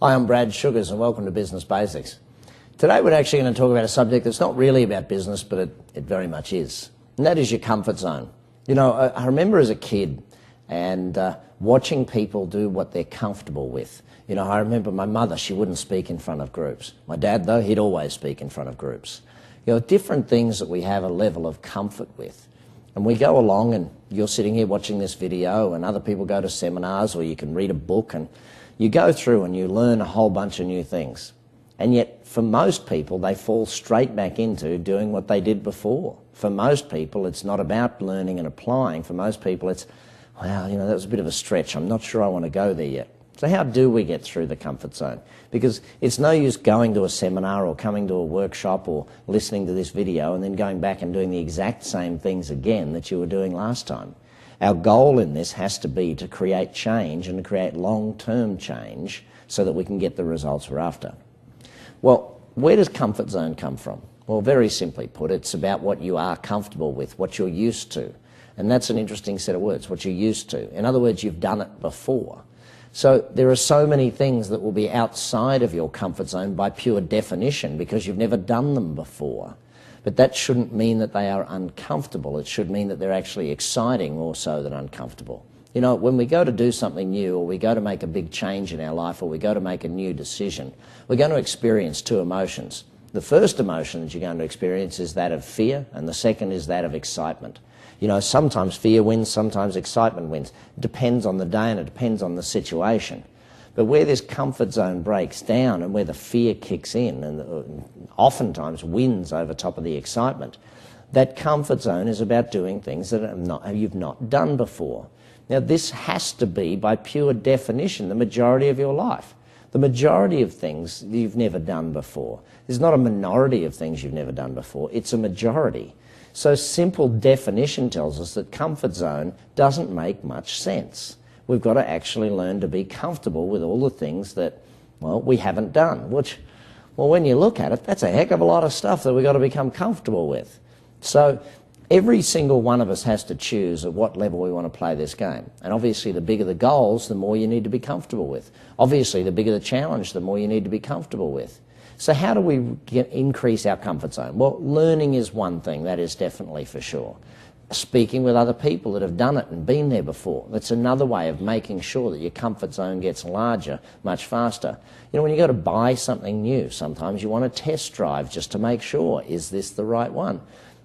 Hi, I'm Brad Sugars and welcome to Business Basics. Today we're actually going to talk about a subject that's not really about business, but it very much is. And that is your comfort zone. You know, I remember as a kid and watching people do what they're comfortable with. You know, I remember my mother, she wouldn't speak in front of groups. My dad, though, he'd always speak in front of groups. You know, different things that we have a level of comfort with. And we go along and you're sitting here watching this video and other people go to seminars or you can read a book and you go through and you learn a whole bunch of new things. And yet, for most people, they fall straight back into doing what they did before. For most people, it's not about learning and applying. For most people, it's, well, you know, that was a bit of a stretch. I'm not sure I want to go there yet. So how do we get through the comfort zone? Because it's no use going to a seminar or coming to a workshop or listening to this video and then going back and doing the exact same things again that you were doing last time. Our goal in this has to be to create change and to create long-term change so that we can get the results we're after. Well, where does comfort zone come from? Well, very simply put, it's about what you are comfortable with, what you're used to. And that's an interesting set of words, what you're used to. In other words, you've done it before. So there are so many things that will be outside of your comfort zone by pure definition because you've never done them before. But that shouldn't mean that they are uncomfortable. It should mean that they're actually exciting more so than uncomfortable. You know, when we go to do something new or we go to make a big change in our life or we go to make a new decision, we're going to experience two emotions. The first emotion that you're going to experience is that of fear, and the second is that of excitement. You know, sometimes fear wins, sometimes excitement wins. It depends on the day and it depends on the situation. But where this comfort zone breaks down and where the fear kicks in and oftentimes wins over top of the excitement, that comfort zone is about doing things that you've not done before. Now, this has to be, by pure definition, the majority of your life. The majority of things you've never done before. There's not a minority of things you've never done before. It's a majority. So simple definition tells us that comfort zone doesn't make much sense. We've got to actually learn to be comfortable with all the things that, well, we haven't done, which, well, when you look at it, that's a heck of a lot of stuff that we've got to become comfortable with. So every single one of us has to choose at what level we want to play this game. And obviously, the bigger the goals, the more you need to be comfortable with. Obviously, the bigger the challenge, the more you need to be comfortable with. So how do we increase our comfort zone? Well, learning is one thing, that is definitely for sure. Speaking with other people that have done it and been there before, that's another way of making sure that your comfort zone gets larger much faster. You know, when you go to buy something new, sometimes you want to test drive just to make sure, is this the right one?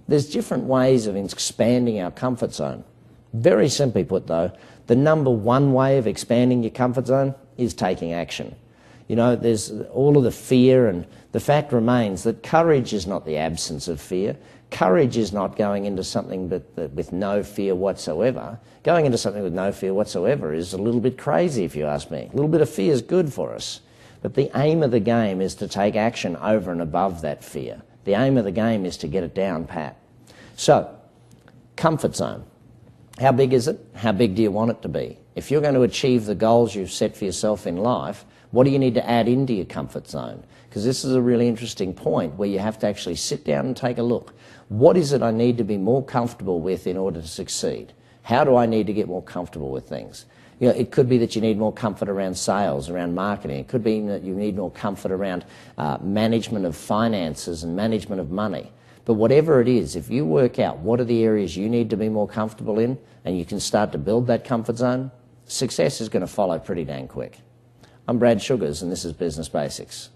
There's different ways of expanding our comfort zone. Very simply put, though, the number one way of expanding your comfort zone is taking action. You know, there's all of the fear, and the fact remains that courage is not the absence of fear. Courage is not going into something with no fear whatsoever. Going into something with no fear whatsoever is a little bit crazy, if you ask me. A little bit of fear is good for us. But the aim of the game is to take action over and above that fear. The aim of the game is to get it down pat. So, comfort zone. How big is it? How big do you want it to be? If you're going to achieve the goals you've set for yourself in life, what do you need to add into your comfort zone? Because this is a really interesting point where you have to actually sit down and take a look. What is it I need to be more comfortable with in order to succeed? How do I need to get more comfortable with things? You know, it could be that you need more comfort around sales, around marketing. It could be that you need more comfort around management of finances and management of money. But whatever it is, if you work out what are the areas you need to be more comfortable in and you can start to build that comfort zone, success is going to follow pretty dang quick. I'm Brad Sugars and this is Business Basics.